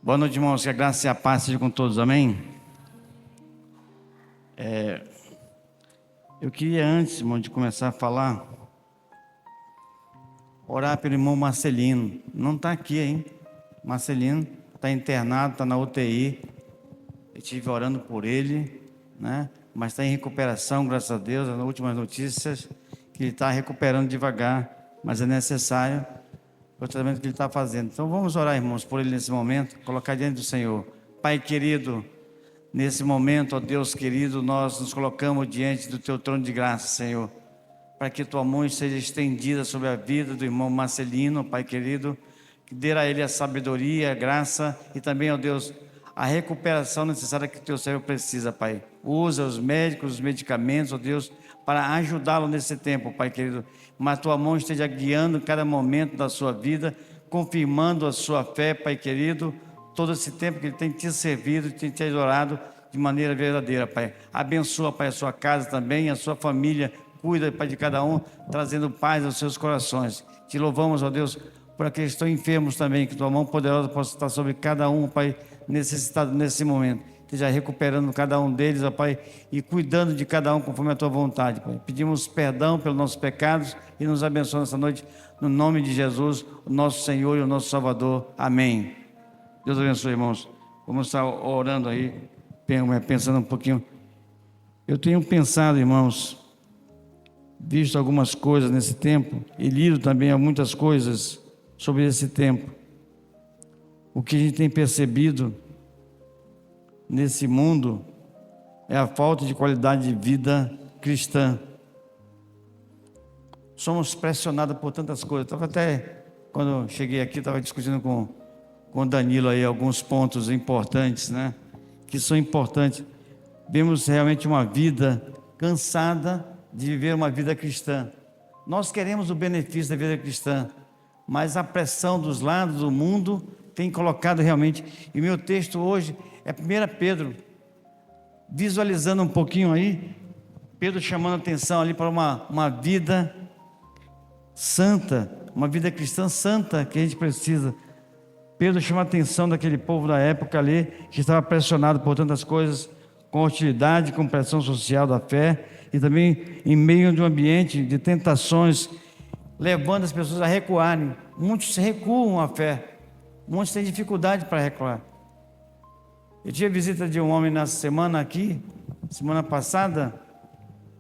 Boa noite, irmãos. Que a graça e a paz sejam com todos. Amém? Eu queria, antes, irmão, de começar a falar, orar pelo irmão Marcelino. Não está aqui, hein? Marcelino está internado, está na UTI. Eu estive orando por ele, né? Mas está em recuperação, graças a Deus. As últimas notícias que ele está recuperando devagar, mas é necessário o tratamento que ele está fazendo. Então vamos orar, irmãos, por ele nesse momento, colocar diante do Senhor. Pai querido, nesse momento, ó Deus querido, nós nos colocamos diante do teu trono de graça, Senhor, para que tua mão seja estendida sobre a vida do irmão Marcelino, Pai querido, que dê a ele a sabedoria, a graça e também, ó Deus, a recuperação necessária que o teu servo precisa, Pai. Usa os médicos, os medicamentos, ó Deus, para ajudá-lo nesse tempo, Pai querido. Mas tua mão esteja guiando cada momento da sua vida, confirmando a sua fé, Pai querido, todo esse tempo que ele tem te servido, tem te adorado de maneira verdadeira, Pai. Abençoa, Pai, a sua casa também, a sua família. Cuida, Pai, de cada um, trazendo paz aos seus corações. Te louvamos, ó Deus, por aqueles que estão enfermos também, que tua mão poderosa possa estar sobre cada um, Pai, necessitado nesse momento. Esteja recuperando cada um deles, ó Pai, e cuidando de cada um conforme a tua vontade, Pai. Pedimos perdão pelos nossos pecados e nos abençoa nessa noite, no nome de Jesus, o nosso Senhor e o nosso Salvador. Amém. Deus abençoe, irmãos. Vamos estar orando aí, pensando um pouquinho. Eu tenho pensado, irmãos, visto algumas coisas nesse tempo e lido também muitas coisas sobre esse tempo. O que a gente tem percebido nesse mundo é a falta de qualidade de vida cristã. Somos pressionados por tantas coisas. Estava até, quando eu cheguei aqui, estava discutindo com o Danilo aí alguns pontos importantes, né? Que são importantes. Vemos realmente uma vida cansada de viver uma vida cristã. Nós queremos o benefício da vida cristã, mas a pressão dos lados do mundo tem colocado realmente, e meu texto hoje é 1 Pedro, visualizando um pouquinho aí, Pedro chamando a atenção ali para uma vida santa, uma vida cristã santa que a gente precisa. Pedro chama a atenção daquele povo da época ali, que estava pressionado por tantas coisas, com hostilidade, com pressão social da fé, e também em meio de um ambiente de tentações, levando as pessoas a recuarem. Muitos recuam a fé, muitos têm dificuldade para recuar. Eu tive a visita de um homem na semana aqui, semana passada.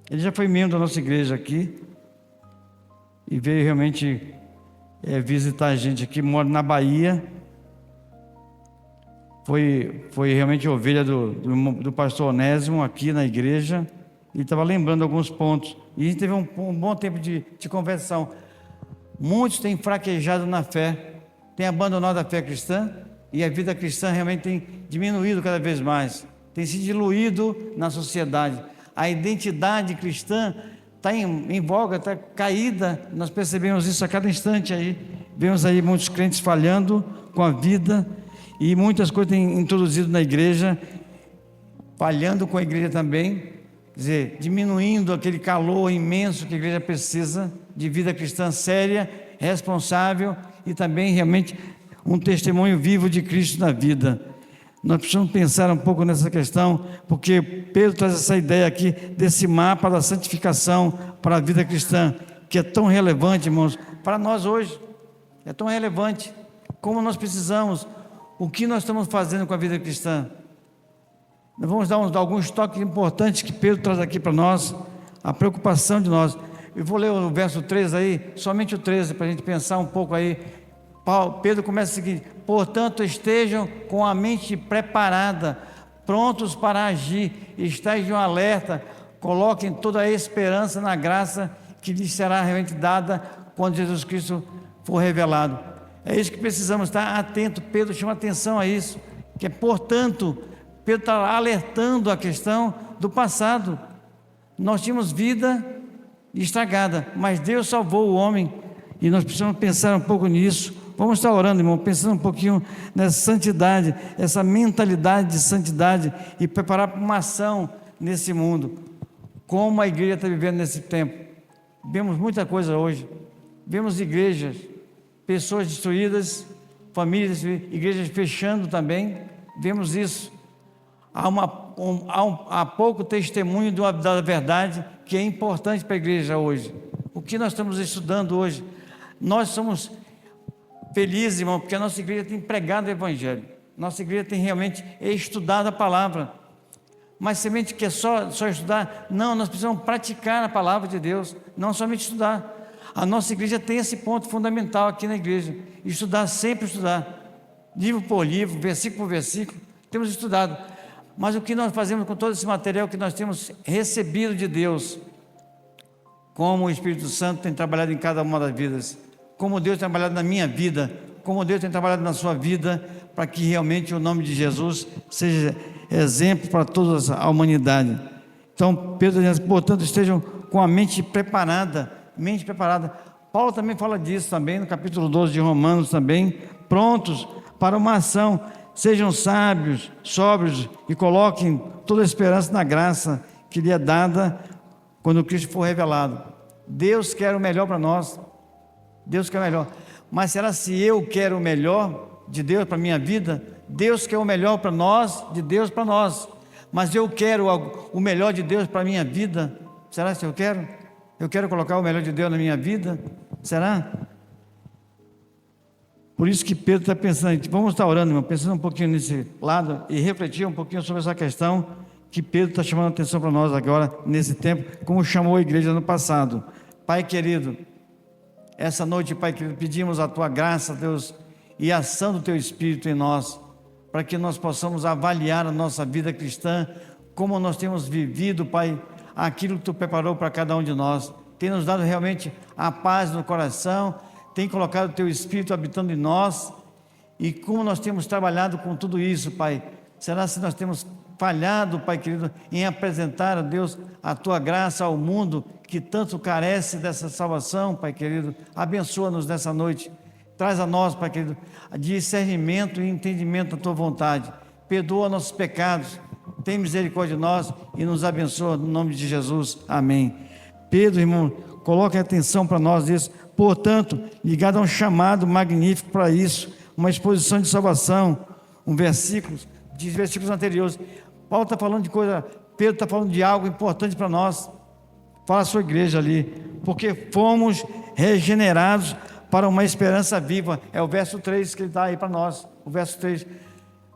Ele já foi membro da nossa igreja aqui e veio realmente visitar a gente aqui. Mora na Bahia. Foi realmente ovelha do pastor Onésimo aqui na igreja. Ele estava lembrando alguns pontos. E a gente teve um bom tempo de conversão. Muitos têm fraquejado na fé, têm abandonado a fé cristã, e a vida cristã realmente tem diminuído cada vez mais, tem se diluído na sociedade. A identidade cristã está em voga, está caída. Nós percebemos isso a cada instante aí. Vemos aí muitos crentes falhando com a vida, e muitas coisas têm introduzido na igreja, falhando com a igreja também, quer dizer, diminuindo aquele calor imenso que a igreja precisa de vida cristã séria, responsável e também realmente um testemunho vivo de Cristo na vida. Nós precisamos pensar um pouco nessa questão, porque Pedro traz essa ideia aqui desse mapa da santificação para a vida cristã, que é tão relevante, irmãos, para nós hoje. É tão relevante. Como nós precisamos, o que nós estamos fazendo com a vida cristã? Nós vamos dar alguns toques importantes que Pedro traz aqui para nós, a preocupação de nós. Eu vou ler o verso 13 aí, somente o 13, para a gente pensar um pouco aí. Pedro começa o seguinte: portanto estejam com a mente preparada, prontos para agir, estejam alerta, coloquem toda a esperança na graça que lhes será realmente dada quando Jesus Cristo for revelado. É isso que precisamos estar atento. Pedro chama atenção a isso, que é, portanto, Pedro está alertando a questão do passado. Nós tínhamos vida estragada, mas Deus salvou o homem, e nós precisamos pensar um pouco nisso. Vamos estar orando, irmão, pensando um pouquinho nessa santidade, essa mentalidade de santidade, e preparar para uma ação nesse mundo. Como a igreja está vivendo nesse tempo? Vemos muita coisa hoje. Vemos igrejas, pessoas destruídas, famílias, igrejas fechando também, vemos isso. Há pouco testemunho da verdade que é importante para a igreja hoje. O que nós estamos estudando hoje? Nós somos felizes, irmão, porque a nossa igreja tem pregado o Evangelho. Nossa igreja tem realmente estudado a palavra. Mas semente que é só estudar? Não, nós precisamos praticar a palavra de Deus, não somente estudar. A nossa igreja tem esse ponto fundamental aqui na igreja: estudar, sempre estudar, livro por livro, versículo por versículo, temos estudado. Mas o que nós fazemos com todo esse material que nós temos recebido de Deus, como o Espírito Santo tem trabalhado em cada uma das vidas, como Deus tem trabalhado na minha vida, como Deus tem trabalhado na sua vida, para que realmente o nome de Jesus seja exemplo para toda a humanidade. Então, Pedro diz, portanto, estejam com a mente preparada. Paulo também fala disso também, no capítulo 12 de Romanos também, prontos para uma ação, sejam sábios, sóbrios e coloquem toda a esperança na graça que lhe é dada quando Cristo for revelado. Deus quer o melhor para nós, Deus quer o melhor, mas será se eu quero o melhor de Deus para a minha vida? Deus quer o melhor para nós, de Deus para nós, mas eu quero o melhor de Deus para a minha vida? Será que eu quero? Eu quero colocar o melhor de Deus na minha vida? Será? Por isso que Pedro está pensando, vamos estar orando, irmão, pensando um pouquinho nesse lado e refletir um pouquinho sobre essa questão que Pedro está chamando a atenção para nós agora, nesse tempo, como chamou a igreja no passado. Pai querido, essa noite, Pai querido, pedimos a Tua graça, Deus, e a ação do Teu Espírito em nós, para que nós possamos avaliar a nossa vida cristã, como nós temos vivido, Pai, aquilo que Tu preparou para cada um de nós. Tem nos dado realmente a paz no coração, tem colocado o Teu Espírito habitando em nós, e como nós temos trabalhado com tudo isso, Pai. Será se nós temos falhado, Pai querido, em apresentar a Deus a Tua graça ao mundo que tanto carece dessa salvação, Pai querido? Abençoa-nos nessa noite, traz a nós, Pai querido, discernimento e entendimento da Tua vontade, perdoa nossos pecados, tem misericórdia de nós e nos abençoa no nome de Jesus, amém. Pedro, irmão, coloque atenção para nós isso. Portanto, ligado a um chamado magnífico para isso, uma exposição de salvação, versículos anteriores. Paulo está falando de coisa, Pedro está falando de algo importante para nós. Fala a sua igreja ali, porque fomos regenerados para uma esperança viva. É o verso 3 que ele dá aí para nós, o verso 3.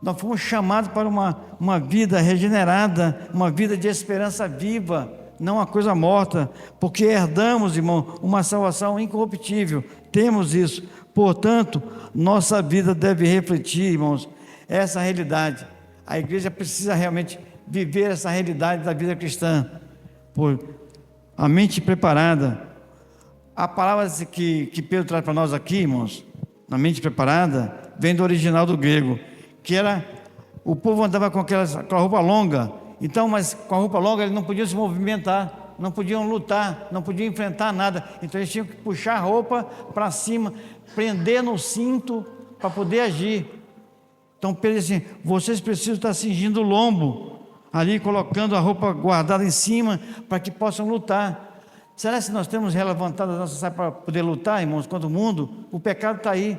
Nós fomos chamados para uma vida regenerada, uma vida de esperança viva, não uma coisa morta, porque herdamos, irmão, uma salvação incorruptível, temos isso. Portanto, nossa vida deve refletir, irmãos, essa realidade. A igreja precisa realmente viver essa realidade da vida cristã, por a mente preparada. A palavra que Pedro traz para nós aqui, irmãos, na mente preparada, vem do original do grego, que era, o povo andava com a roupa longa. Então, mas com a roupa longa eles não podiam se movimentar, não podiam lutar, não podiam enfrentar nada. Então eles tinham que puxar a roupa para cima, prender no cinto para poder agir. Então Pedro disse assim, vocês precisam estar cingindo o lombo, ali colocando a roupa guardada em cima, para que possam lutar. Será que nós temos levantado a nossa saia para poder lutar, irmãos, contra o mundo? O pecado está aí,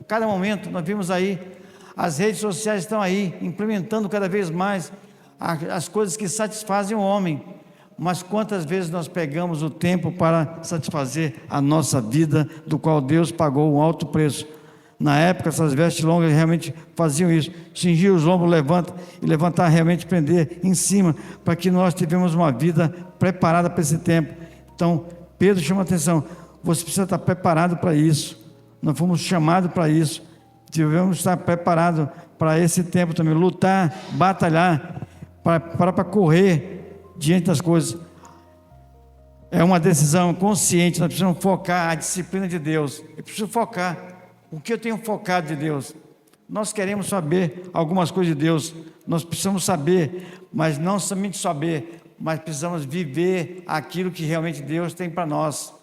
cada momento nós vimos aí, as redes sociais estão aí, implementando cada vez mais as coisas que satisfazem o homem, mas quantas vezes nós pegamos o tempo para satisfazer a nossa vida, do qual Deus pagou um alto preço? Na época, essas vestes longas realmente faziam isso, cingir os ombros, levantar realmente, prender em cima, para que nós tivemos uma vida preparada para esse tempo. Então, Pedro chama a atenção, você precisa estar preparado para isso, nós fomos chamados para isso, devemos estar preparados para esse tempo também, lutar, batalhar, para correr diante das coisas. É uma decisão consciente, nós precisamos focar a disciplina de Deus. Eu preciso focar. O que eu tenho focado de Deus? Nós queremos saber algumas coisas de Deus, nós precisamos saber, mas não somente saber, mas precisamos viver aquilo que realmente Deus tem para nós.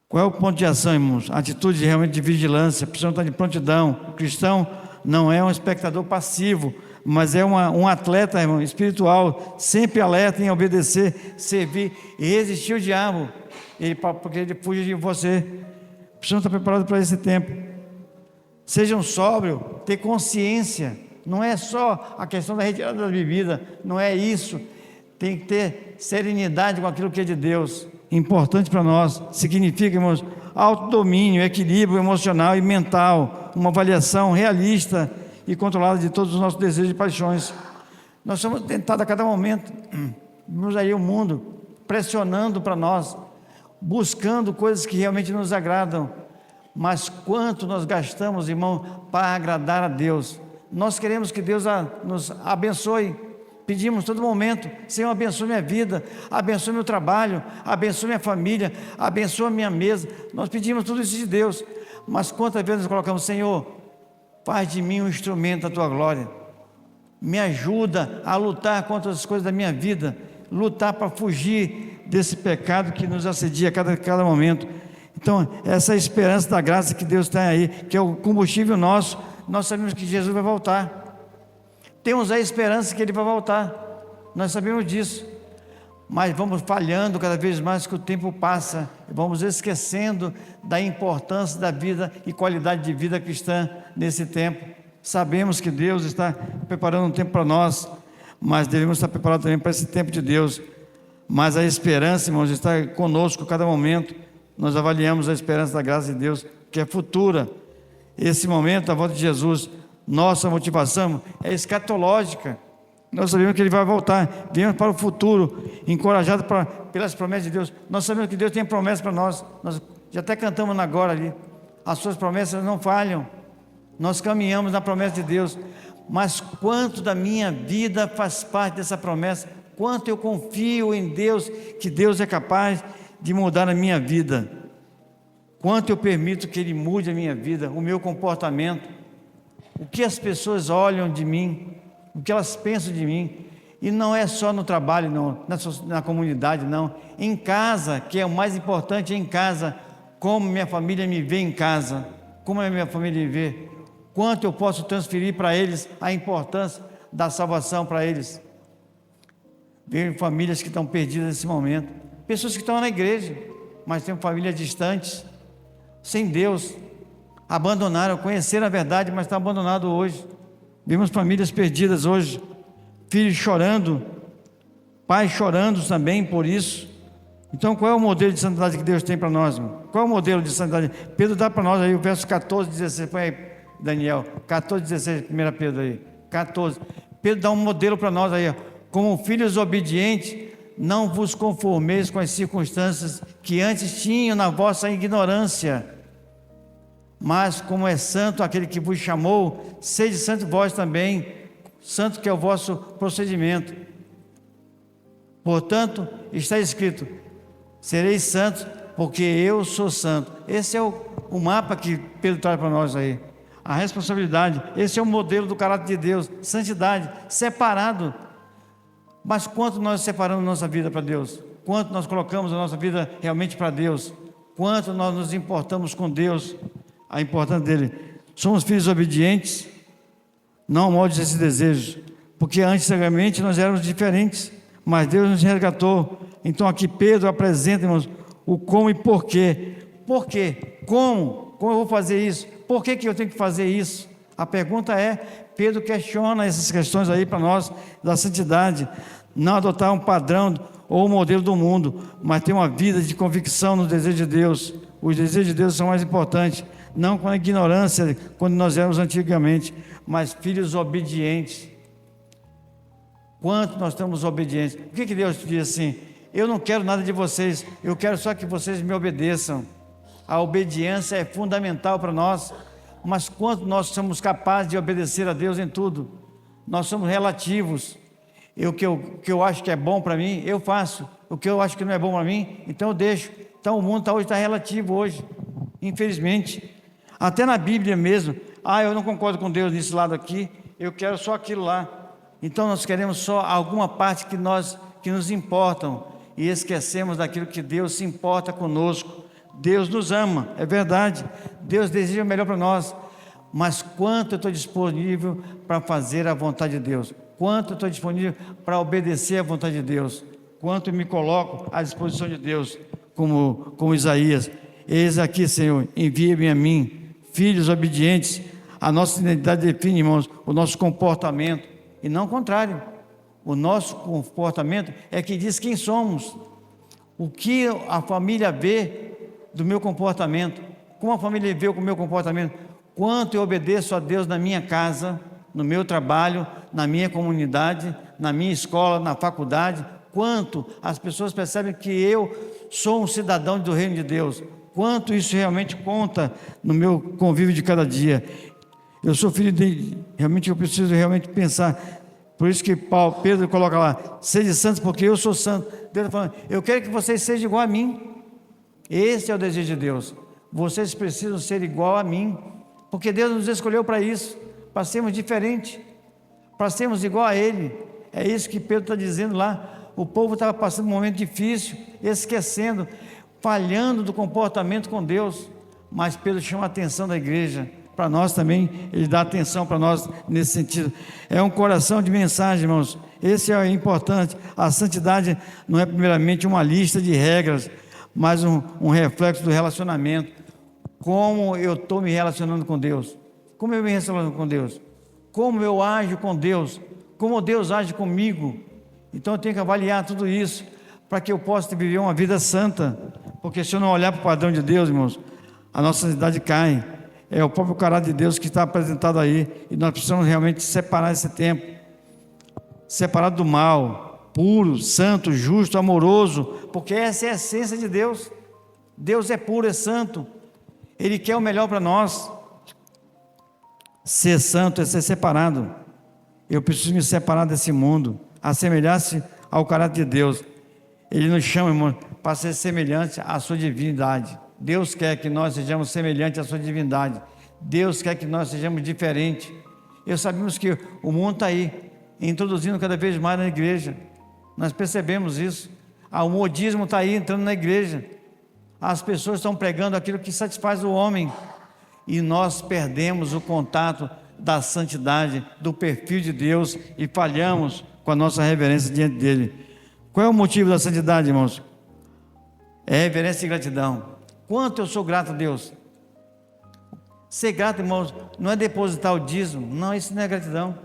Qual é o ponto de ação, irmãos? Atitude realmente de vigilância, precisamos estar de prontidão. O cristão não é um espectador passivo, mas é um atleta, irmão, espiritual, sempre alerta em obedecer, servir e resistir ao diabo, porque ele fuge de você. Precisamos estar preparados para esse tempo. Sejam sóbrios, ter consciência. Não é só a questão da retirada da bebida, não é isso. Tem que ter serenidade com aquilo que é de Deus. Importante para nós, significa, irmãos, autodomínio, equilíbrio emocional e mental, uma avaliação realista e controlada de todos os nossos desejos e paixões. Nós somos tentados a cada momento, vemos aí o mundo pressionando para nós, buscando coisas que realmente nos agradam, mas quanto nós gastamos, irmão, para agradar a Deus? Nós queremos que Deus nos abençoe, pedimos todo momento: Senhor, abençoe minha vida, abençoe meu trabalho, abençoe minha família, abençoe minha mesa. Nós pedimos tudo isso de Deus, mas quantas vezes nós colocamos: Senhor, faz de mim um instrumento da tua glória, me ajuda a lutar contra as coisas da minha vida, lutar para fugir desse pecado que nos assedia a cada momento. Então, essa esperança da graça que Deus tem aí, que é o combustível nosso. Nós sabemos que Jesus vai voltar, temos a esperança que Ele vai voltar, nós sabemos disso, mas vamos falhando cada vez mais que o tempo passa, vamos esquecendo da importância da vida e qualidade de vida cristã nesse tempo. Sabemos que Deus está preparando um tempo para nós, mas devemos estar preparados também para esse tempo de Deus. Mas a esperança, irmãos, está conosco a cada momento. Nós avaliamos a esperança da graça de Deus, que é futura. Esse momento, a volta de Jesus, nossa motivação é escatológica. Nós sabemos que Ele vai voltar, viemos para o futuro, encorajados pelas promessas de Deus. Nós sabemos que Deus tem promessas para nós já até cantamos agora ali, as suas promessas não falham, nós caminhamos na promessa de Deus. Mas quanto da minha vida faz parte dessa promessa? Quanto eu confio em Deus, que Deus é capaz de mudar a minha vida? Quanto eu permito que Ele mude a minha vida, o meu comportamento, o que as pessoas olham de mim, o que elas pensam de mim? E não é só no trabalho, não, na comunidade, não, em casa, que é o mais importante. Em casa, como minha família me vê em casa, como a minha família me vê, quanto eu posso transferir para eles a importância da salvação para eles. Vejo famílias que estão perdidas nesse momento, pessoas que estão na igreja, mas têm famílias distantes, sem Deus, abandonaram, conheceram a verdade, mas estão abandonados hoje. Vemos famílias perdidas hoje, filhos chorando, pais chorando também por isso. Então, qual é o modelo de santidade que Deus tem para nós, irmão? Qual é o modelo de santidade? Pedro dá para nós aí o verso 14, 16, põe aí, Daniel, 14, 16, 1 Pedro aí, 14. Pedro dá um modelo para nós aí, ó. Como filhos obedientes, não vos conformeis com as circunstâncias que antes tinham na vossa ignorância, mas como é santo aquele que vos chamou, sede santo vós também, santo que é o vosso procedimento. Portanto, está escrito: sereis santos, porque eu sou santo. Esse é o mapa que Pedro traz para nós aí, a responsabilidade. Esse é o modelo do caráter de Deus, santidade, separado. Mas quanto nós separamos nossa vida para Deus? Quanto nós colocamos a nossa vida realmente para Deus? Quanto nós nos importamos com Deus, a importância dele? Somos filhos obedientes, não moldes esse desejo, porque antigamente nós éramos diferentes, mas Deus nos resgatou. Então aqui Pedro apresenta, irmãos, o como e porquê. Por quê? Como? Como eu vou fazer isso? Por que eu tenho que fazer isso? A pergunta é, Pedro questiona essas questões aí para nós, da santidade. Não adotar um padrão ou um modelo do mundo, mas ter uma vida de convicção no desejo de Deus. Os desejos de Deus são mais importantes, não com a ignorância, quando nós éramos antigamente, mas filhos obedientes. Quanto nós estamos obedientes? Por que Deus diz assim: eu não quero nada de vocês, eu quero só que vocês me obedeçam? A obediência é fundamental para nós, mas quanto nós somos capazes de obedecer a Deus em tudo? Nós somos relativos. O que eu acho que é bom para mim, eu faço. O que eu acho que não é bom para mim, então eu deixo. Então o mundo hoje está relativo hoje, infelizmente. Até na Bíblia mesmo, eu não concordo com Deus nesse lado aqui, eu quero só aquilo lá. Então nós queremos só alguma parte que nos importam, e esquecemos daquilo que Deus se importa conosco. Deus nos ama, é verdade, Deus deseja o melhor para nós, mas quanto eu estou disponível para fazer a vontade de Deus? Quanto eu estou disponível para obedecer à vontade de Deus? Quanto eu me coloco à disposição de Deus, como Isaías: eis aqui, Senhor, envia-me a mim, filhos obedientes, A nossa identidade define, irmãos, o nosso comportamento, e não o contrário. O nosso comportamento é que diz quem somos. O que a família vê do meu comportamento, como a família vê o meu comportamento, quanto eu obedeço a Deus na minha casa, no meu trabalho, na minha comunidade, na minha escola, na faculdade, quanto as pessoas percebem que eu sou um cidadão do reino de Deus, quanto isso realmente conta no meu convívio de cada dia. Eu sou filho de... Realmente eu preciso realmente pensar. Por isso que Pedro coloca lá, sede santos porque eu sou santo. Deus está falando, eu quero que vocês sejam igual a mim. Esse é o desejo de Deus. Vocês precisam ser igual a mim, porque Deus nos escolheu para isso, para sermos diferentes, para sermos igual a Ele. É isso que Pedro está dizendo lá. O povo estava passando um momento difícil, esquecendo, falhando do comportamento com Deus, mas Pedro chama a atenção da igreja, para nós também, ele dá atenção para nós nesse sentido. É um coração de mensagem, irmãos. Esse é importante. A santidade não é primeiramente uma lista de regras, mas um reflexo do relacionamento. Como eu estou me relacionando com Deus? Como eu me relaciono com Deus? Como eu ajo com Deus? Como Deus age comigo? Então eu tenho que avaliar tudo isso para que eu possa viver uma vida santa. Porque se eu não olhar para o padrão de Deus, irmãos, a nossa santidade cai. É o próprio caráter de Deus que está apresentado aí, e nós precisamos realmente separar esse tempo, separado do mal, puro, santo, justo, amoroso, porque essa é a essência de Deus. Deus é puro, é santo, Ele quer o melhor para nós. Ser santo é ser separado. Eu preciso me separar desse mundo, assemelhar-se ao caráter de Deus. Ele nos chama, irmão, para ser semelhante à sua divindade. Deus quer que nós sejamos semelhantes à sua divindade. Deus quer que nós sejamos diferentes. Sabemos que o mundo está aí, introduzindo cada vez mais na igreja. Nós percebemos isso. O modismo está aí entrando na igreja. As pessoas estão pregando aquilo que satisfaz o homem. E nós perdemos o contato da santidade, do perfil de Deus, e falhamos com a nossa reverência diante dele. Qual é o motivo da santidade, irmãos? É reverência e gratidão. Quanto eu sou grato a Deus. Ser grato, irmãos, não é depositar o dízimo. Não, isso não é gratidão.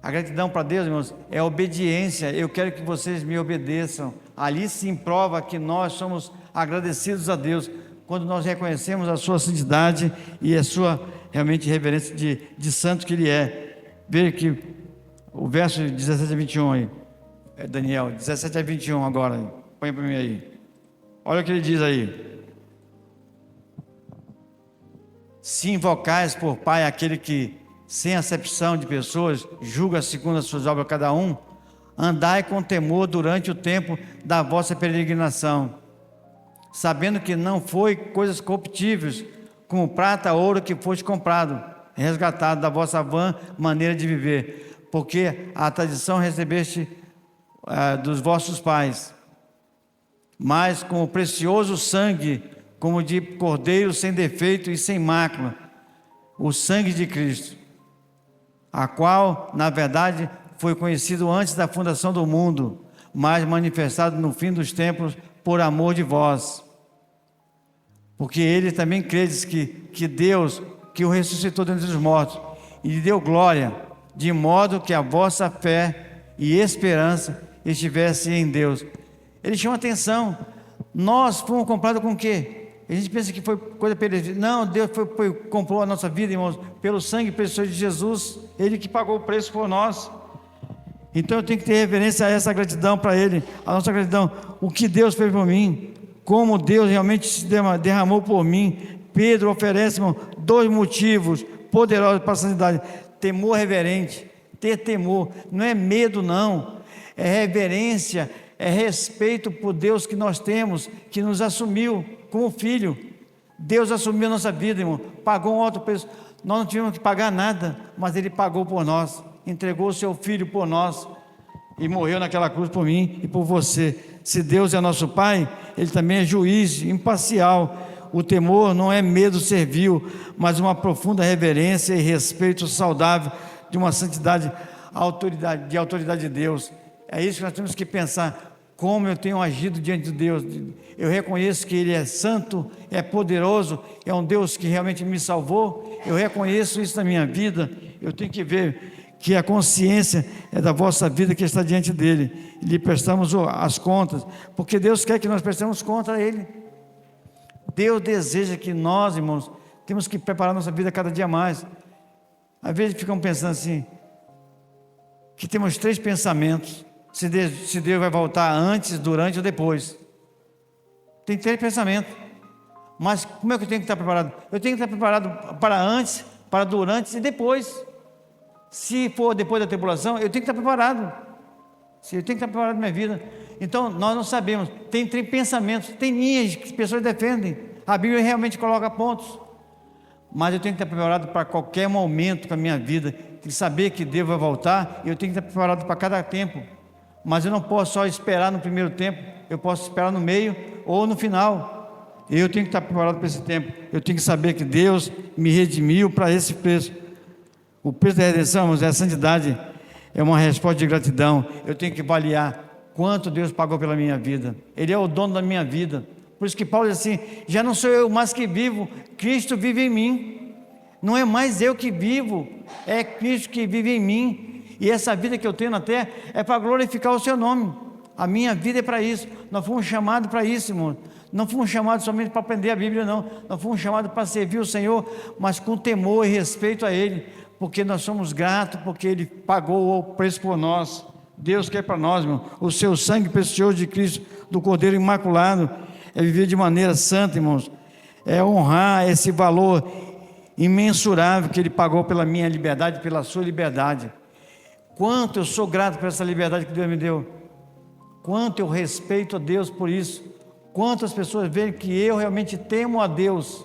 A gratidão para Deus, irmãos, é obediência. Eu quero que vocês me obedeçam. Ali sim prova que nós somos agradecidos a Deus, quando nós reconhecemos a sua santidade e a sua realmente reverência de santo que Ele é. Veja que o verso 17 a 21 aí, Daniel, 17 a 21 agora, põe para mim aí. Olha o que ele diz aí. Se invocais por Pai aquele que, sem acepção de pessoas, julga segundo as suas obras cada um, andai com temor durante o tempo da vossa peregrinação, sabendo que não foi coisas corruptíveis, como prata, ouro que foste comprado, resgatado da vossa vã maneira de viver, porque a tradição recebeste dos vossos pais, mas com o precioso sangue, como de cordeiro sem defeito e sem mácula, o sangue de Cristo, a qual, na verdade, foi conhecido antes da fundação do mundo, mas manifestado no fim dos tempos por amor de vós. Porque ele também credes que Deus, que o ressuscitou dentre os mortos, e lhe deu glória, de modo que a vossa fé e esperança estivesse em Deus. Ele chama atenção. Nós fomos comprados com o quê? A gente pensa que foi coisa perecível. Não, Deus comprou a nossa vida, irmãos, pelo sangue precioso de Jesus. Ele que pagou o preço por nós. Então eu tenho que ter reverência a essa gratidão para Ele, a nossa gratidão. O que Deus fez por mim, como Deus realmente se derramou por mim. Pedro oferece, irmão, 2 motivos poderosos para a santidade: temor reverente. Ter temor não é medo, não, é reverência, é respeito por Deus que nós temos, que nos assumiu como filho. Deus assumiu a nossa vida, irmão, pagou um alto preço. Nós não tivemos que pagar nada, mas Ele pagou por nós, entregou o seu Filho por nós e morreu naquela cruz por mim e por você. Se Deus é nosso Pai, Ele também é juiz imparcial. O temor não é medo servil, mas uma profunda reverência e respeito saudável de uma santidade, de autoridade de Deus. É isso que nós temos que pensar. como eu tenho agido diante de Deus. Eu reconheço que Ele é santo, é poderoso, é um Deus que realmente me salvou. Eu reconheço isso na minha vida. Eu tenho que ver que a consciência é da vossa vida que está diante dEle. E lhe prestamos as contas, porque Deus quer que nós prestemos conta a Ele. Deus deseja que nós, irmãos, temos que preparar nossa vida cada dia mais. Às vezes ficamos pensando assim, que temos 3 pensamentos. Se Deus vai voltar antes, durante ou depois. Tem 3 pensamentos. Mas como é que eu tenho que estar preparado? Eu tenho que estar preparado para antes, para durante e depois. Se for depois da tribulação, eu tenho que estar preparado. Eu tenho que estar preparado na minha vida. Então, nós não sabemos. Tem 3 pensamentos, tem linhas que as pessoas defendem. A Bíblia realmente coloca pontos. Mas eu tenho que estar preparado para qualquer momento da minha vida. Tem que saber que Deus vai voltar. E eu tenho que estar preparado para cada tempo. Mas eu não posso só esperar no primeiro tempo, eu posso esperar no meio ou no final. Eu tenho que estar preparado para esse tempo. Eu tenho que saber que Deus me redimiu para esse preço. O preço da redenção, é a santidade, é uma resposta de gratidão. Eu tenho que avaliar quanto Deus pagou pela minha vida. Ele é o dono da minha vida. Por isso que Paulo diz assim, já não sou eu mais que vivo, Cristo vive em mim. Não é mais eu que vivo, é Cristo que vive em mim. E essa vida que eu tenho na terra é para glorificar o seu nome. A minha vida é para isso. Nós fomos chamados para isso, irmão. Não fomos chamados somente para aprender a Bíblia, não. Nós fomos chamados para servir o Senhor, mas com temor e respeito a Ele, porque nós somos gratos, porque Ele pagou o preço por nós. Deus quer para nós, irmão, o seu sangue precioso de Cristo, do Cordeiro Imaculado, é viver de maneira santa, irmãos. É honrar esse valor imensurável que Ele pagou pela minha liberdade, pela sua liberdade. Quanto eu sou grato por essa liberdade que Deus me deu. Quanto eu respeito a Deus por isso. Quantas pessoas veem que eu realmente temo a Deus.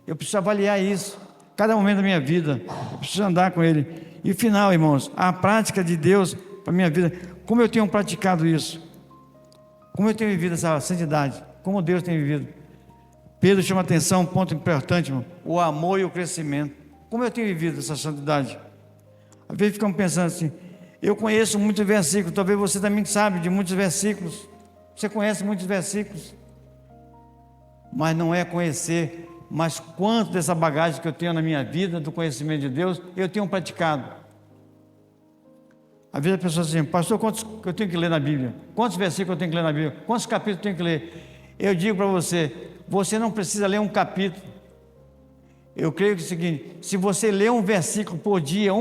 Eu preciso avaliar isso. Cada momento da minha vida. Eu preciso andar com Ele. E final, irmãos, a prática de Deus para a minha vida. Como eu tenho praticado isso? Como eu tenho vivido essa santidade? Como Deus tem vivido? Pedro chama atenção, um ponto importante, irmão. O amor e o crescimento. Como eu tenho vivido essa santidade? Às vezes ficamos pensando assim, eu conheço muitos versículos, talvez você também sabe de muitos versículos, você conhece muitos versículos, mas não é conhecer, mas quanto dessa bagagem que eu tenho na minha vida, do conhecimento de Deus, eu tenho praticado. Às vezes a pessoa diz assim, pastor, quantos que eu tenho que ler na Bíblia? Quantos versículos eu tenho que ler na Bíblia? Quantos capítulos eu tenho que ler? Eu digo para você, você não precisa ler um capítulo. Eu creio que é o seguinte, se você ler um versículo por dia,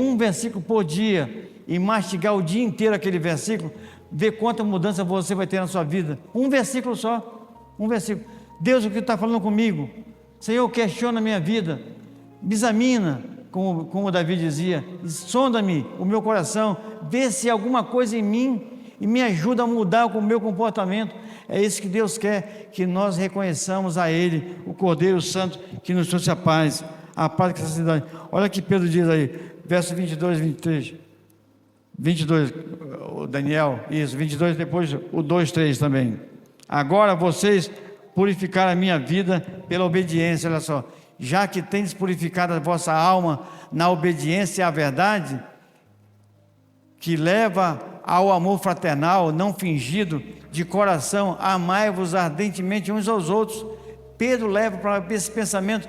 e mastigar o dia inteiro aquele versículo, ver quanta mudança você vai ter na sua vida. Um versículo só, um versículo. Deus, o que está falando comigo? Senhor, questiona a minha vida, me examina, como o Davi dizia, sonda-me o meu coração, vê se há alguma coisa em mim e me ajuda a mudar o meu comportamento. É isso que Deus quer, que nós reconheçamos a Ele, o Cordeiro Santo, que nos trouxe a paz que essa cidade. Olha que Pedro diz aí, verso 22 e 23. 22, o Daniel, isso, 22, depois o 2, 3 também. Agora vocês purificaram a minha vida pela obediência, olha só. Já que tendes purificado a vossa alma na obediência à verdade, que leva ao amor fraternal, não fingido, de coração, amai-vos ardentemente uns aos outros. Pedro leva para esse pensamento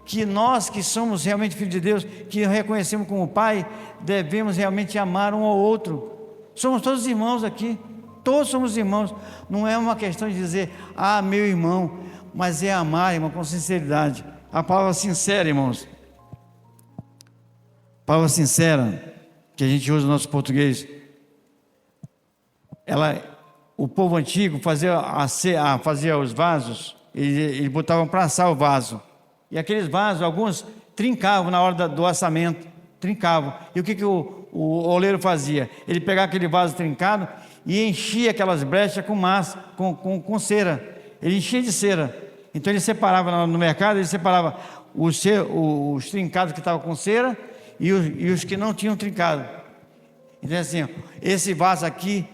que nós que somos realmente filhos de Deus, que reconhecemos como Pai, devemos realmente amar um ao outro. Somos todos irmãos aqui, todos somos irmãos. Não é uma questão de dizer, meu irmão, mas é amar, irmão, com sinceridade. A palavra sincera, irmãos, palavra sincera, que a gente usa no nosso português, o povo antigo fazia os vasos, eles botavam para assar o vaso, e aqueles vasos, alguns trincavam na hora do assamento, trincavam. E o que o oleiro fazia? Ele pegava aquele vaso trincado e enchia aquelas brechas com massa, com cera. Ele enchia de cera. Então ele separava no mercado, ele separava os trincados que estavam com cera e os que não tinham trincado. Então assim, esse vaso aqui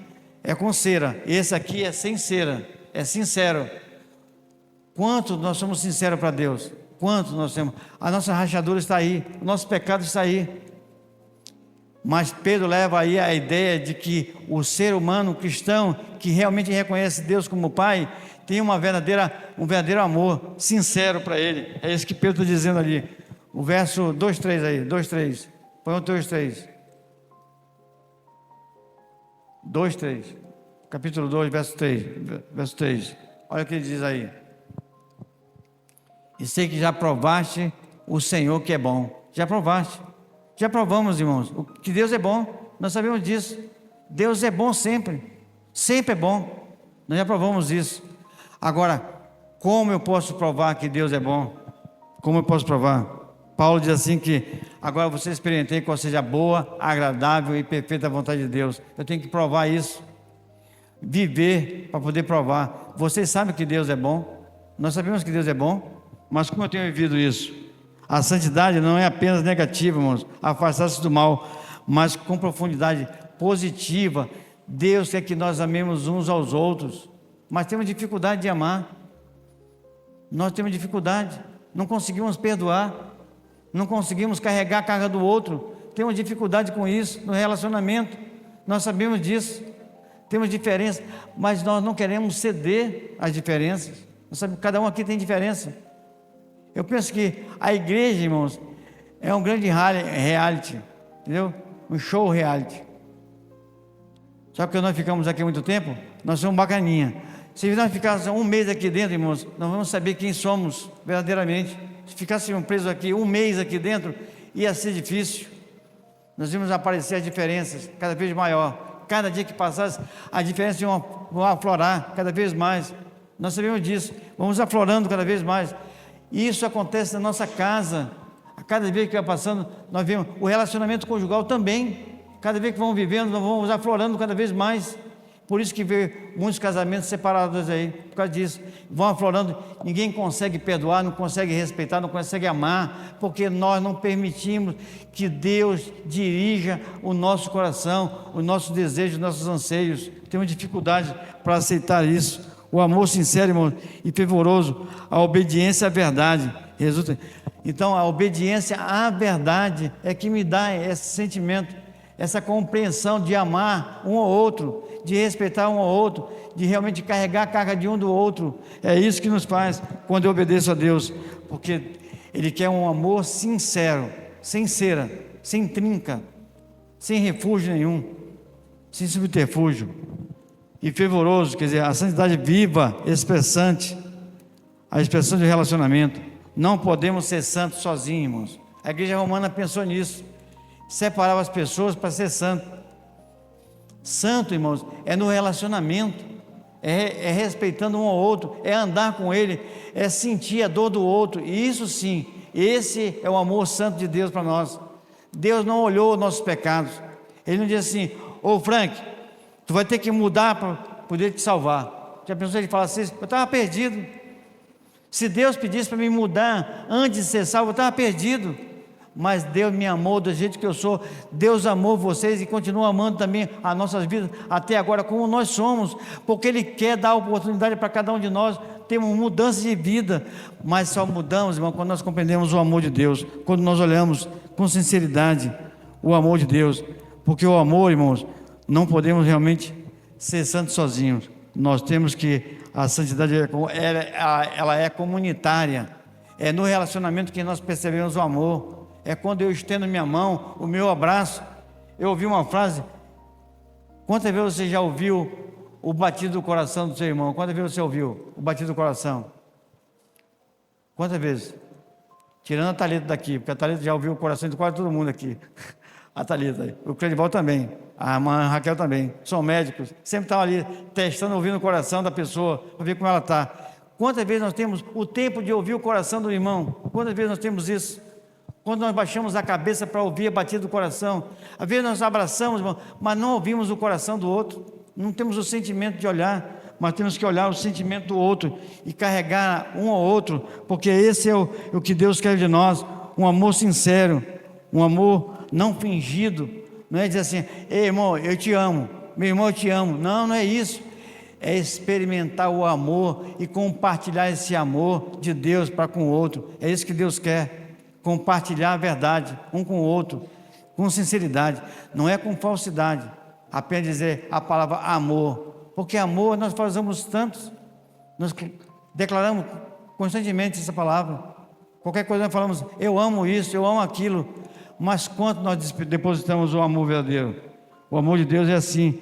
é com cera, esse aqui é sem cera, é sincero. Quanto nós somos sinceros para Deus? Quanto nós temos? A nossa rachadura está aí, o nosso pecado está aí. Mas Pedro leva aí a ideia de que o ser humano cristão que realmente reconhece Deus como Pai, tem um verdadeiro amor sincero para Ele. É isso que Pedro está dizendo ali. O verso 2:3 aí, 2:3. Põe o 2:3. 2:3. Capítulo 2, verso 3. Verso 3. Olha o que ele diz aí. E sei que já provaste o Senhor que é bom. Já provaste. Já provamos, irmãos, que Deus é bom. Nós sabemos disso. Deus é bom sempre. Sempre é bom. Nós já provamos isso. Agora, como eu posso provar que Deus é bom? Como eu posso provar? Paulo diz assim que agora você experimentei qual seja a boa, agradável e perfeita vontade de Deus. Eu tenho que provar isso. Viver para poder provar. Vocês sabem que Deus é bom. Nós sabemos que Deus é bom. Mas como eu tenho vivido isso? A santidade não é apenas negativa, irmãos, afastar-se do mal, mas com profundidade positiva. Deus quer que nós amemos uns aos outros, mas temos dificuldade de amar. Nós temos dificuldade, não conseguimos perdoar, não conseguimos carregar a carga do outro. Temos dificuldade com isso no relacionamento. Nós sabemos disso. Temos diferença, mas nós não queremos ceder às diferenças. Nós sabemos que cada um aqui tem diferença. Eu penso que a igreja, irmãos, é um grande reality, entendeu? Um show reality. Só que nós ficamos aqui há muito tempo, nós somos bacaninha. Se nós ficássemos um mês aqui dentro, irmãos, nós vamos saber quem somos verdadeiramente. Se ficássemos presos aqui um mês aqui dentro, ia ser difícil. Nós vimos aparecer as diferenças cada vez maior. Cada dia que passasse, a diferença vão aflorar cada vez mais. Nós sabemos disso. Vamos aflorando cada vez mais. E isso acontece na nossa casa. A cada vez que vai passando, nós vemos o relacionamento conjugal também. Cada vez que vamos vivendo, nós vamos aflorando cada vez mais. Por isso que vê muitos casamentos separados aí, por causa disso. Vão aflorando, ninguém consegue perdoar, não consegue respeitar, não consegue amar, porque nós não permitimos que Deus dirija o nosso coração, o nosso desejo, os nossos anseios. Temos dificuldade para aceitar isso. O amor sincero, irmão, e fervoroso, a obediência à verdade. Então, a obediência à verdade é que me dá esse sentimento, essa compreensão de amar um ao outro, de respeitar um ao outro, de realmente carregar a carga de um do outro. É isso que nos faz quando eu obedeço a Deus, porque Ele quer um amor sincero, sem cera, sem trinca, sem refúgio nenhum, sem subterfúgio, e fervoroso, quer dizer, a santidade viva, expressante, a expressão de relacionamento. Não podemos ser santos sozinhos, irmãos. A igreja romana pensou nisso, separava as pessoas para ser santo. Santo, irmãos, é no relacionamento, é respeitando um ao outro, é andar com ele, é sentir a dor do outro. E isso sim, esse é o amor santo de Deus para nós. Deus não olhou os nossos pecados. Ele não disse assim: ô Frank, tu vai ter que mudar para poder te salvar. Já pensou ele falar assim? Eu estava perdido. Se Deus pedisse para me mudar antes de ser salvo, eu estava perdido. Mas Deus me amou do jeito que eu sou. Deus amou vocês e continua amando também as nossas vidas até agora, como nós somos, porque Ele quer dar oportunidade para cada um de nós. Temos mudança de vida, mas só mudamos, irmão, quando nós compreendemos o amor de Deus, quando nós olhamos com sinceridade o amor de Deus, porque o amor, irmãos, não podemos realmente ser santos sozinhos. Nós temos que, a santidade ela é comunitária, é no relacionamento que nós percebemos o amor. É quando eu estendo minha mão, o meu abraço. Eu ouvi uma frase: quantas vezes você já ouviu o batido do coração do seu irmão? Quantas vezes você ouviu o batido do coração? Quantas vezes? Tirando a Thalita daqui, porque a Thalita já ouviu o coração de quase todo mundo aqui. A Thalita, o Credival também, a irmã Raquel também, são médicos, sempre estão ali testando, ouvindo o coração da pessoa, para ver como ela está. Quantas vezes nós temos o tempo de ouvir o coração do irmão? Quantas vezes nós temos isso? Quando nós baixamos a cabeça para ouvir a batida do coração, às vezes nós abraçamos, irmão, mas não ouvimos o coração do outro, não temos o sentimento de olhar, mas temos que olhar o sentimento do outro e carregar um ao outro, porque esse é o que Deus quer de nós, um amor sincero, um amor não fingido. Não é dizer assim: ei, irmão, eu te amo, meu irmão, eu te amo. Não, não é isso. É experimentar o amor e compartilhar esse amor de Deus para com o outro. É isso que Deus quer. Compartilhar a verdade um com o outro, com sinceridade, não é com falsidade, apenas dizer a palavra amor, Porque amor nós fazemos tantos, nós declaramos constantemente essa palavra. Qualquer coisa nós falamos, eu amo isso, eu amo aquilo. Mas quanto nós depositamos o amor verdadeiro? O amor de Deus é assim.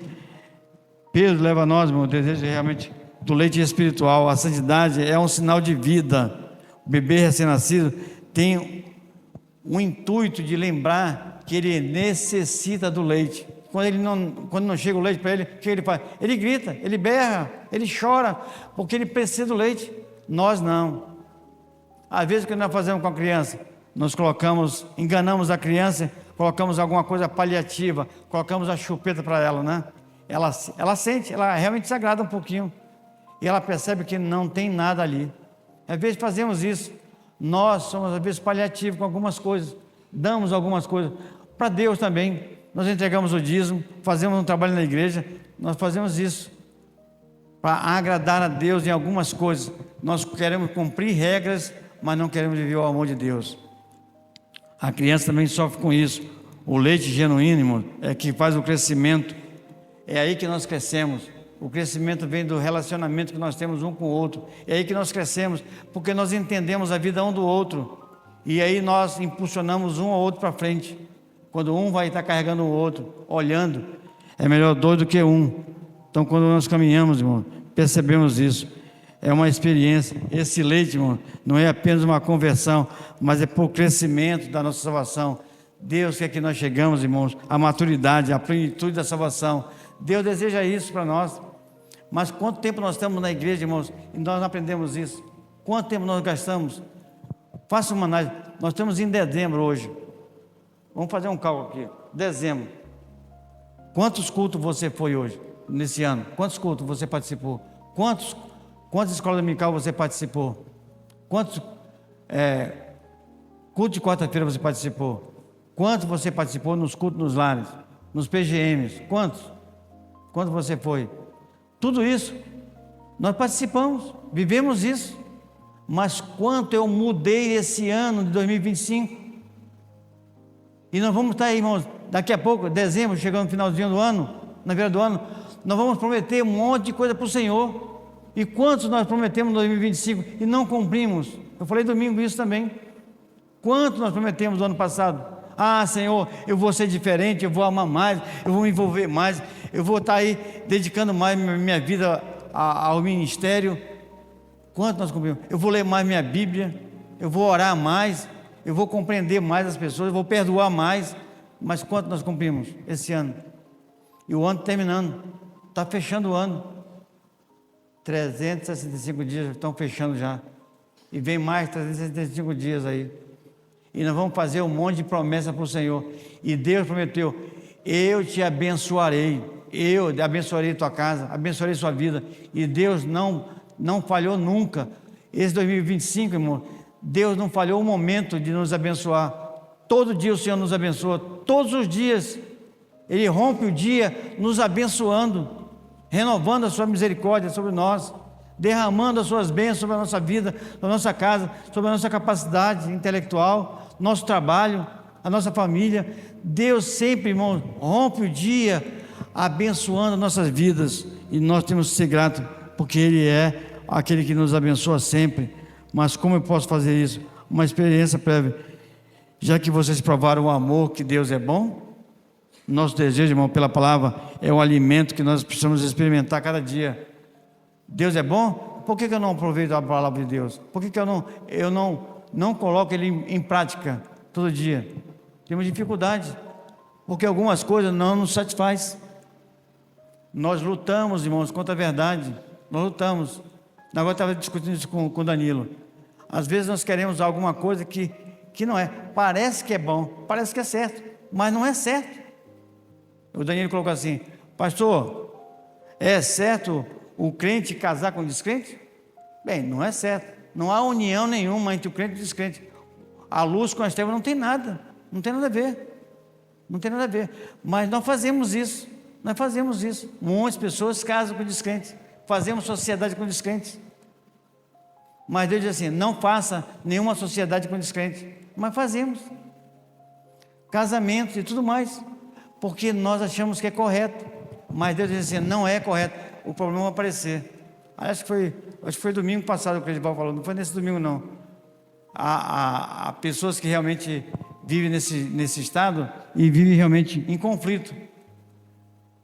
Pedro leva a nós, irmão, o desejo realmente do leite espiritual. A santidade é um sinal de vida. O bebê recém-nascido tem o intuito de lembrar que ele necessita do leite. Quando não chega o leite para ele, o que ele faz? Ele grita, ele berra, ele chora, porque ele precisa do leite. Nós não. Às vezes o que nós fazemos com a criança? Nós enganamos a criança, colocamos alguma coisa paliativa, colocamos a chupeta para ela, né? Ela sente, ela realmente se agrada um pouquinho. E ela percebe que não tem nada ali. Às vezes fazemos isso. Nós somos às vezes paliativos com algumas coisas. Damos algumas coisas. Para Deus também. Nós entregamos o dízimo, fazemos um trabalho na igreja. Nós fazemos isso para agradar a Deus em algumas coisas. Nós queremos cumprir regras, mas não queremos viver o amor de Deus. A criança também sofre com isso. O leite genuíno, irmão, é que faz o crescimento. É aí que nós crescemos. O crescimento vem do relacionamento que nós temos um com o outro. É aí que nós crescemos, porque nós entendemos a vida um do outro. E aí nós impulsionamos um ao outro para frente. Quando um vai estar carregando o outro, olhando, é melhor dois do que um. Então, quando nós caminhamos, irmão, percebemos isso. É uma experiência. Esse leite, irmão, não é apenas uma conversão, mas é por crescimento da nossa salvação. Deus quer que nós chegamos, irmãos, à maturidade, à plenitude da salvação. Deus deseja isso para nós. Mas quanto tempo nós estamos na igreja, irmãos, e nós não aprendemos isso? Quanto tempo nós gastamos? Faça uma análise. Nós estamos em dezembro hoje. Vamos fazer um cálculo aqui. Dezembro. Quantos cultos você foi hoje, nesse ano? Quantos cultos você participou? Quantas escolas dominical você participou? Quantos cultos de quarta-feira você participou? Quantos você participou nos cultos nos lares? Nos PGMs? Quantos? Quanto você foi? Tudo isso, nós participamos, vivemos isso. Mas quanto eu mudei esse ano de 2025? E nós vamos estar aí, irmãos, daqui a pouco, dezembro, chegando no finalzinho do ano, na virada do ano, nós vamos prometer um monte de coisa para o Senhor. E quantos nós prometemos em 2025 e não cumprimos? Eu falei domingo isso também. Quantos nós prometemos no ano passado? Ah, Senhor, eu vou ser diferente, eu vou amar mais, eu vou me envolver mais, eu vou estar aí dedicando mais minha vida ao ministério. Quanto nós cumprimos? Eu vou ler mais minha Bíblia, eu vou orar mais, eu vou compreender mais as pessoas, eu vou perdoar mais. Mas quanto nós cumprimos esse ano? E o ano terminando, está fechando o ano. 365 dias estão fechando já. E vem mais 365 dias aí. E nós vamos fazer um monte de promessa para o Senhor. E Deus prometeu: eu te abençoarei. Eu abençoarei tua casa, abençoarei sua vida. E Deus não falhou nunca. Esse 2025, irmão, Deus não falhou um momento de nos abençoar. Todo dia o Senhor nos abençoa. Todos os dias Ele rompe o dia nos abençoando, renovando a sua misericórdia sobre nós, derramando as suas bênçãos sobre a nossa vida, sobre a nossa casa, sobre a nossa capacidade intelectual, nosso trabalho, a nossa família. Deus sempre, irmão, rompe o dia abençoando nossas vidas, e nós temos que ser gratos, porque Ele é aquele que nos abençoa sempre. Mas como eu posso fazer isso? Uma experiência prévia. Já que vocês provaram o amor, que Deus é bom, nosso desejo, irmão, pela palavra, é um alimento que nós precisamos experimentar cada dia. Deus é bom? Por que eu não aproveito a palavra de Deus? Por que eu não coloco Ele em prática todo dia? Temos dificuldade, porque algumas coisas não nos satisfazem. Nós lutamos, irmãos, contra a verdade. Nós lutamos. Agora eu estava discutindo isso com o Danilo. Às vezes nós queremos alguma coisa que não é. Parece que é bom, parece que é certo, mas não é certo. O Danilo colocou assim: pastor, é certo o crente casar com o descrente? Bem, não é certo. Não há união nenhuma entre o crente e o descrente. A luz com as trevas não tem nada. Não tem nada a ver. Não tem nada a ver. Mas nós fazemos isso. Nós fazemos isso. Muitas pessoas casam com descrentes. Fazemos sociedade com descrentes. Mas Deus diz assim: não faça nenhuma sociedade com descrentes. Mas fazemos. Casamentos e tudo mais. Porque nós achamos que é correto. mas Deus diz assim, não é correto, o problema vai aparecer. Acho que foi domingo passado que o Edivaldo falou, não foi nesse domingo não. Há pessoas que realmente vivem nesse estado e vivem realmente em conflito.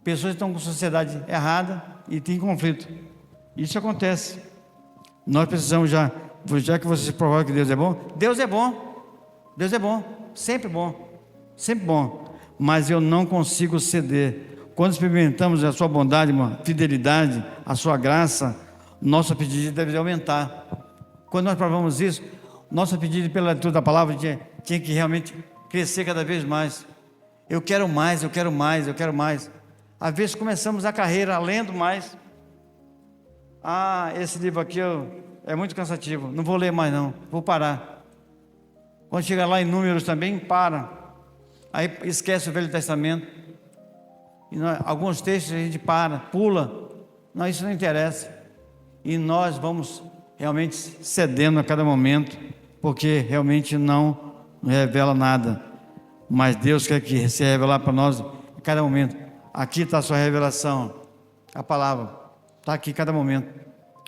Pessoas que estão com a sociedade errada e tem conflito. Isso acontece. Nós precisamos já que vocês provaram que Deus é bom, Deus é bom, Deus é bom, sempre bom, sempre bom. Mas eu não consigo ceder. Quando experimentamos a sua bondade, uma fidelidade, a sua graça, nosso pedido deve aumentar. Quando nós provamos isso, nosso pedido pela leitura da palavra tinha que realmente crescer cada vez mais. Eu quero mais, eu quero mais, eu quero mais. Às vezes começamos a carreira lendo mais. Esse livro aqui é muito cansativo, não vou ler mais não, vou parar. Quando chega lá em Números também, para. Aí esquece o Velho Testamento. E alguns textos a gente pula. Não, isso não interessa. E nós vamos realmente cedendo a cada momento, porque realmente não revela nada. Mas Deus quer que se revelar para nós a cada momento. Aqui está a sua revelação, a palavra está aqui a cada momento.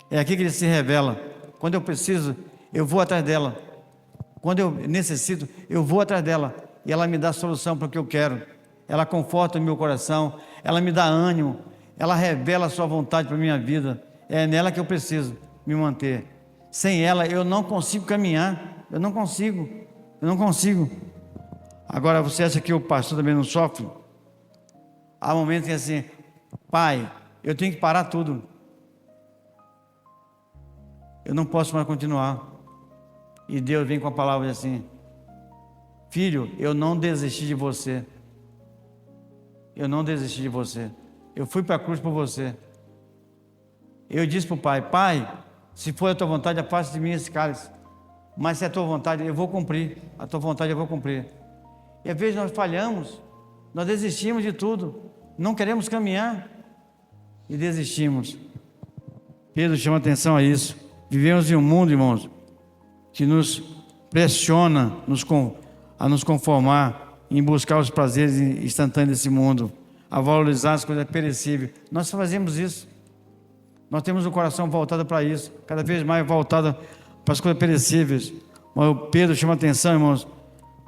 É aqui que Ele se revela. Quando eu preciso, eu vou atrás dela. Quando eu necessito, eu vou atrás dela. E ela me dá a solução para o que eu quero. Ela conforta o meu coração, ela me dá ânimo, ela revela a sua vontade para a minha vida. É nela que eu preciso me manter. Sem ela eu não consigo caminhar. Eu não consigo. Agora, você acha que o pastor também não sofre? Há momentos que é assim, pai, eu tenho que parar tudo. Eu não posso mais continuar. E Deus vem com a palavra assim, filho, eu não desisti de você. Eu não desisti de você. Eu fui para a cruz por você. Eu disse para o pai, pai, se for a tua vontade, afasta de mim esse cálice. Mas se é a tua vontade, eu vou cumprir. A tua vontade eu vou cumprir. E às vezes nós falhamos, nós desistimos de tudo, não queremos caminhar e desistimos. Pedro chama atenção a isso. Vivemos em um mundo, irmãos, que nos pressiona a nos conformar em buscar os prazeres instantâneos desse mundo, a valorizar as coisas perecíveis. Nós fazemos isso. Nós temos o coração voltado para isso, cada vez mais voltado para as coisas perecíveis. Mas o Pedro chama atenção, irmãos,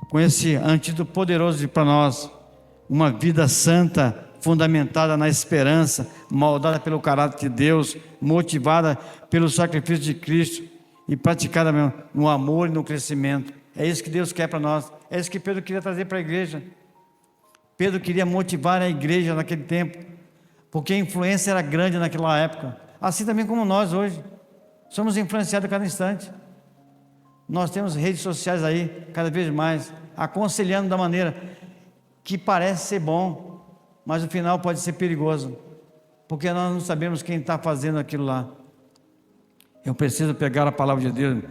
com esse antídoto poderoso para nós, uma vida santa, fundamentada na esperança, moldada pelo caráter de Deus, motivada pelo sacrifício de Cristo e praticada no amor e no crescimento. É isso que Deus quer para nós. É isso que Pedro queria trazer para a igreja. Pedro queria motivar a igreja naquele tempo, porque a influência era grande naquela época. Assim também como nós hoje. Somos influenciados a cada instante. Nós temos redes sociais aí, cada vez mais, aconselhando da maneira que parece ser bom, mas no final pode ser perigoso, porque nós não sabemos quem está fazendo aquilo lá. Eu preciso pegar a palavra de Deus,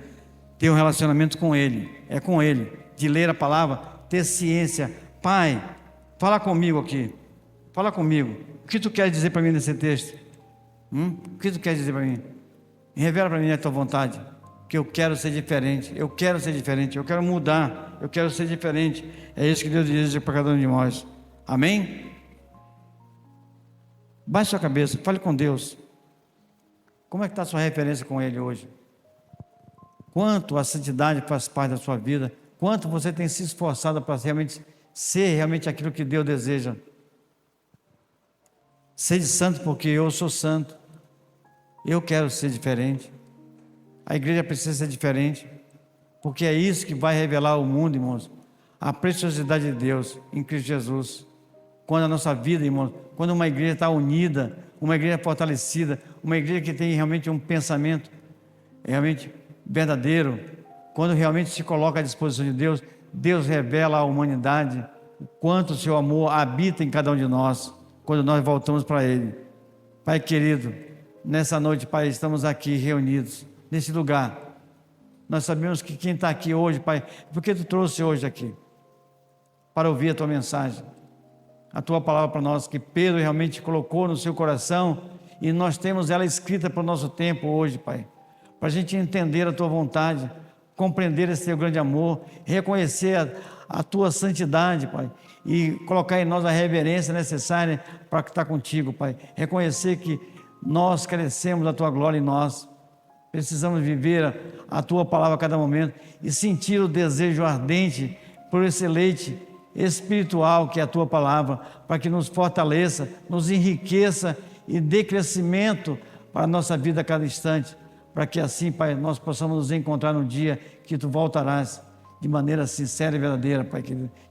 ter um relacionamento com Ele, é com Ele, de ler a palavra, ter ciência. Pai, fala comigo aqui, fala comigo, o que tu queres dizer para mim nesse texto? O que tu queres dizer para mim? Revela para mim a tua vontade, que eu quero ser diferente, eu quero mudar, eu quero ser diferente. É isso que Deus deseja para cada um de nós. Amém? Baixe sua cabeça, fale com Deus. Como é que está a sua referência com Ele hoje? Quanto a santidade faz parte da sua vida? Quanto você tem se esforçado para ser realmente aquilo que Deus deseja? Sede santo porque eu sou santo. Eu quero ser diferente. A igreja precisa ser diferente, porque é isso que vai revelar ao mundo, irmãos, a preciosidade de Deus em Cristo Jesus. Quando a nossa vida, irmãos, quando uma igreja está unida, uma igreja fortalecida, uma igreja que tem realmente um pensamento realmente verdadeiro, quando realmente se coloca à disposição de Deus, Deus revela à humanidade o quanto o seu amor habita em cada um de nós, quando nós voltamos para Ele. Pai querido, nessa noite, Pai, estamos aqui reunidos, nesse lugar. Nós sabemos que quem está aqui hoje, Pai, por que Tu trouxe hoje aqui? Para ouvir a Tua mensagem, a Tua palavra para nós, que Pedro realmente colocou no seu coração, e nós temos ela escrita para o nosso tempo hoje, Pai, para a gente entender a Tua vontade, compreender esse Teu grande amor, reconhecer a tua santidade, Pai, e colocar em nós a reverência necessária para estar contigo, Pai. Reconhecer que nós carecemos da tua glória em nós. Precisamos viver a tua palavra a cada momento e sentir o desejo ardente por esse leite espiritual que é a tua palavra, para que nos fortaleça, nos enriqueça e dê crescimento para a nossa vida a cada instante, para que assim, Pai, nós possamos nos encontrar no dia que tu voltarás de maneira sincera e verdadeira, Pai,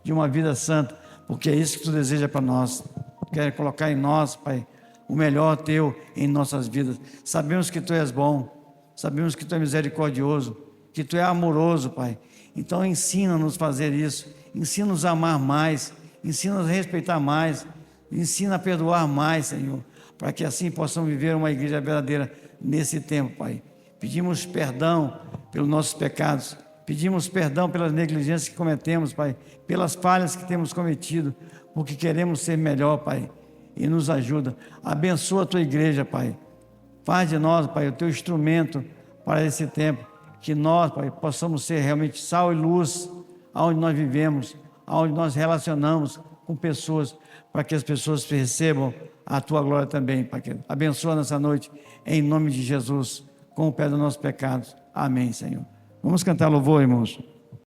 de uma vida santa, porque é isso que tu deseja para nós. Quer colocar em nós, Pai, o melhor teu em nossas vidas. Sabemos que tu és bom, sabemos que tu é misericordioso, que tu é amoroso, Pai. Então ensina-nos a fazer isso, ensina-nos a amar mais, ensina-nos a respeitar mais, ensina a perdoar mais, Senhor, para que assim possamos viver uma igreja verdadeira nesse tempo, Pai. Pedimos perdão pelos nossos pecados, pedimos perdão pelas negligências que cometemos, Pai, pelas falhas que temos cometido, porque queremos ser melhor, Pai, e nos ajuda. Abençoa a tua igreja, Pai. Faz de nós, Pai, o teu instrumento para esse tempo, que nós, Pai, possamos ser realmente sal e luz aonde nós vivemos, aonde nós relacionamos com pessoas, para que as pessoas recebam a tua glória também, Pai. Abençoa nessa noite, em nome de Jesus, com o pé dos nossos pecados. Amém, Senhor. Vamos cantar louvor, irmãos.